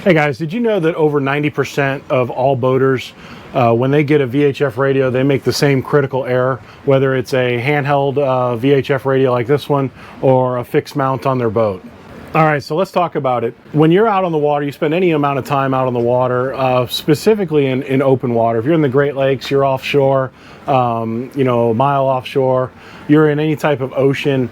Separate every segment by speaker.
Speaker 1: Hey guys, did you know that over 90% of all boaters, when they get a VHF radio, they make the same critical error, whether it's a handheld VHF radio like this one or a fixed mount on their boat? All right, so let's talk about it. When you're out on the water, you spend any amount of time out on the water, specifically in open water. If you're in the Great Lakes, you're offshore, you know, a mile offshore, you're in any type of ocean,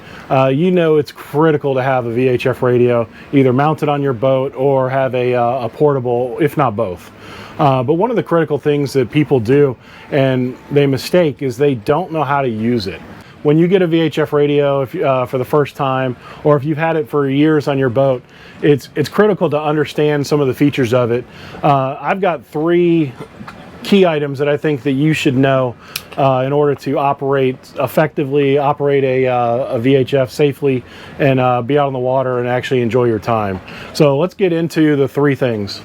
Speaker 1: you know it's critical to have a VHF radio either mounted on your boat or have a portable, if not both. But one of the critical things that people do and they mistake is they don't know how to use it. When you get a VHF radio for the first time, or if you've had it for years on your boat, it's critical to understand some of the features of it. I've got 3 key items that I think that you should know in order to operate effectively, operate a VHF safely, and be out on the water and actually enjoy your time. So let's get into the 3 things.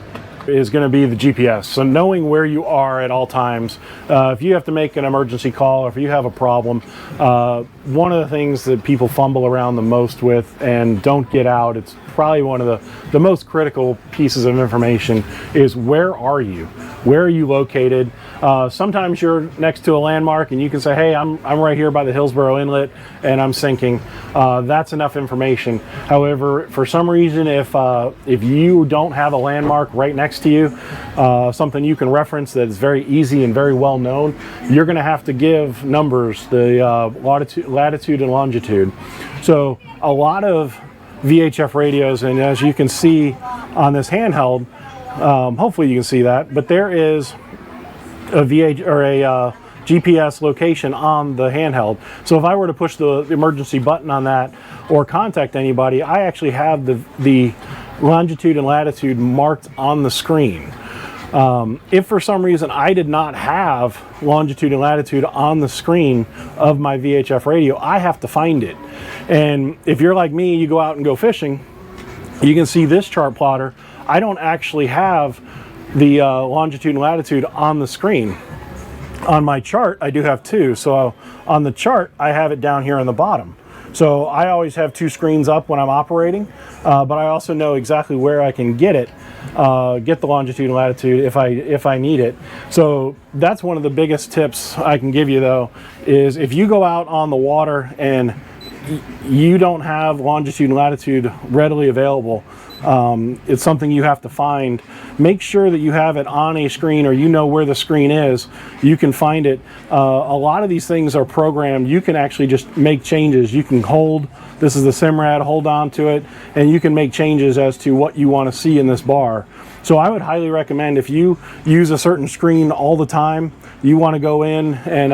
Speaker 1: Is going to be the GPS. So knowing where you are at all times. If you have to make an emergency call or if you have a problem, one of the things that people fumble around the most with and don't get out, it's probably one of the most critical pieces of information, is where are you? Where are you located? Sometimes you're next to a landmark and you can say, hey, I'm right here by the Hillsborough Inlet and I'm sinking. That's enough information. However, for some reason, if you don't have a landmark right next to you, something you can reference that is very easy and very well known, you're going to have to give numbers, the latitude and longitude. So a lot of VHF radios, and as you can see on this handheld, hopefully you can see that, but there is a GPS location on the handheld. So if I were to push the emergency button on that or contact anybody, I actually have the longitude and latitude marked on the screen. If for some reason I did not have longitude and latitude on the screen of my VHF radio, I have to find it. And if you're like me, you go out and go fishing, you can see this chart plotter. I don't actually have the longitude and latitude on the screen. On my chart, I do have 2. So on the chart, I have it down here on the bottom. So I always have 2 screens up when I'm operating, but I also know exactly where I can get it, get the longitude and latitude if I need it. So that's one of the biggest tips I can give you, though, is if you go out on the water and you don't have longitude and latitude readily available, it's something you have to find. Make sure that you have it on a screen, or you know where the screen is. You can find it. A lot of these things are programmed. You can actually just make changes. You can hold, this is the Simrad, hold on to it, and you can make changes as to what you want to see in this bar. So I would highly recommend, if you use a certain screen all the time, you want to go in and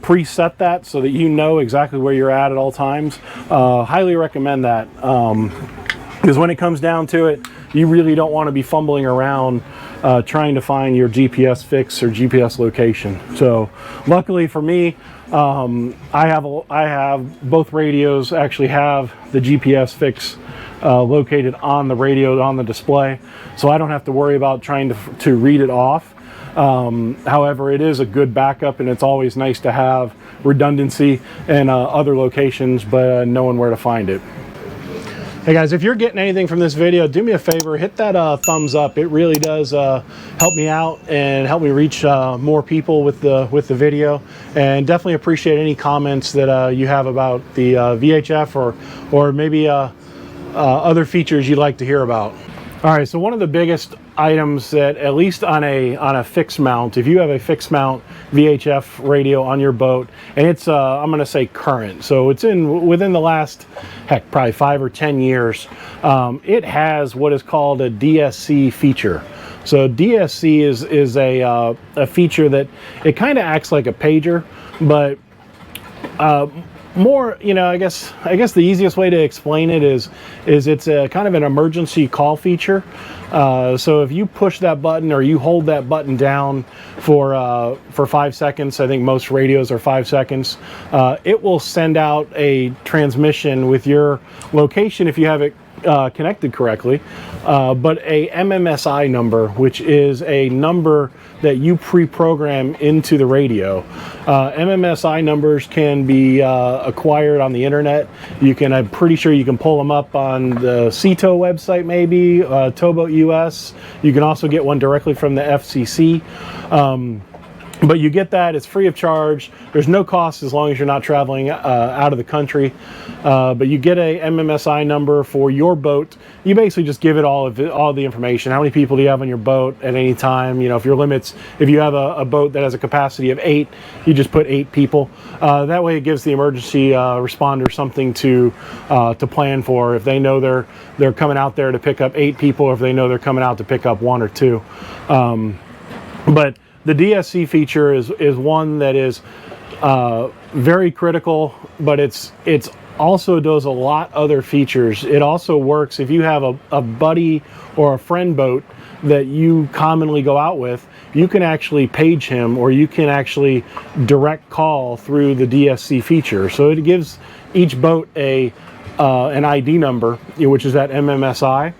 Speaker 1: preset that so that you know exactly where you're at all times. Highly recommend that. Because when it comes down to it, you really don't want to be fumbling around trying to find your GPS fix or GPS location. So luckily for me, I have both radios actually have the GPS fix located on the radio, on the display, so I don't have to worry about trying to read it off. However, it is a good backup, and it's always nice to have redundancy in other locations, but knowing where to find it. Hey guys, if you're getting anything from this video, do me a favor, hit that thumbs up. It really does help me out and help me reach more people with the video, and definitely appreciate any comments that you have about the VHF or maybe other features you'd like to hear about. All right, so one of the biggest items that, at least on a fixed mount, if you have a fixed mount VHF radio on your boat, and it's I'm going to say current, so it's within the last, heck, probably 5 or 10 years, it has what is called a DSC feature. So DSC is a feature that it kind of acts like a pager, but more, you know, I guess the easiest way to explain it is it's a kind of an emergency call feature. So if you push that button or you hold that button down for 5 seconds, I think most radios are 5 seconds, it will send out a transmission with your location if you have it connected correctly, but a MMSI number, which is a number that you pre-program into the radio. MMSI numbers can be acquired on the internet. I'm pretty sure you can pull them up on the CTO website, maybe Towboat US. You can also get one directly from the FCC. But you get that, it's free of charge. There's no cost as long as you're not traveling out of the country. But you get a MMSI number for your boat. You basically just give it all the information. How many people do you have on your boat at any time? You know, if you have a boat that has a capacity of 8, you just put 8 people. That way it gives the emergency responder something to plan for. If they know they're coming out there to pick up 8 people, or if they know they're coming out to pick up 1 or 2. But the DSC feature is one that is very critical, but it's also does a lot other features. It also works if you have a buddy or a friend boat that you commonly go out with. You can actually page him, or you can actually direct call through the DSC feature. So it gives each boat an ID number, which is that MMSI,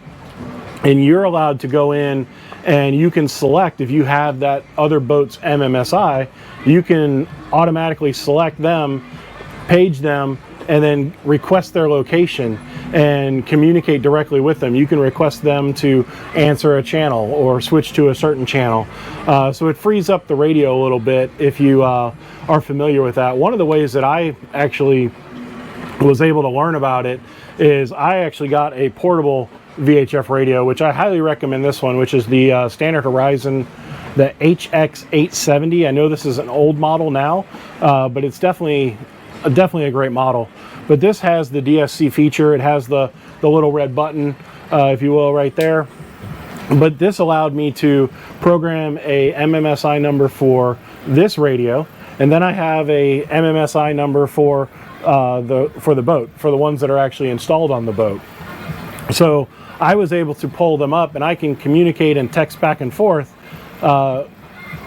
Speaker 1: and you're allowed to go in and you can select, if you have that other boat's MMSI, you can automatically select them, page them, and then request their location and communicate directly with them. You can request them to answer a channel or switch to a certain channel. So it frees up the radio a little bit if you are familiar with that. One of the ways that I actually was able to learn about it is I actually got a portable VHF radio, which I highly recommend this one, which is the Standard Horizon, the HX870. I know this is an old model now, but it's definitely a great model. But this has the DSC feature. It has the little red button, if you will, right there. But this allowed me to program a MMSI number for this radio, and then I have a MMSI number for the boat, for the ones that are actually installed on the boat. So I was able to pull them up, and I can communicate and text back and forth,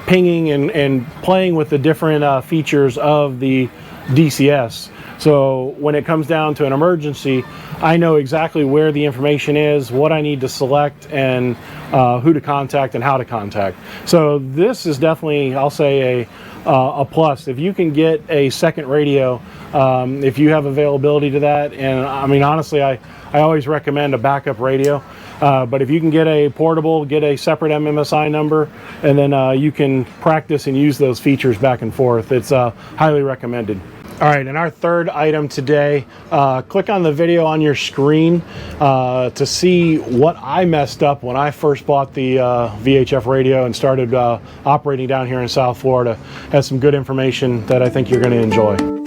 Speaker 1: pinging and playing with the different features of the DCS. So when it comes down to an emergency, I know exactly where the information is, what I need to select, and who to contact and how to contact. So this is definitely, I'll say, a plus. If you can get a second radio, if you have availability to that, and I mean, honestly, I always recommend a backup radio, but if you can get a portable, get a separate MMSI number, and then you can practice and use those features back and forth. It's highly recommended. All right, and our third item today, click on the video on your screen to see what I messed up when I first bought the VHF radio and started operating down here in South Florida. Has some good information that I think you're going to enjoy.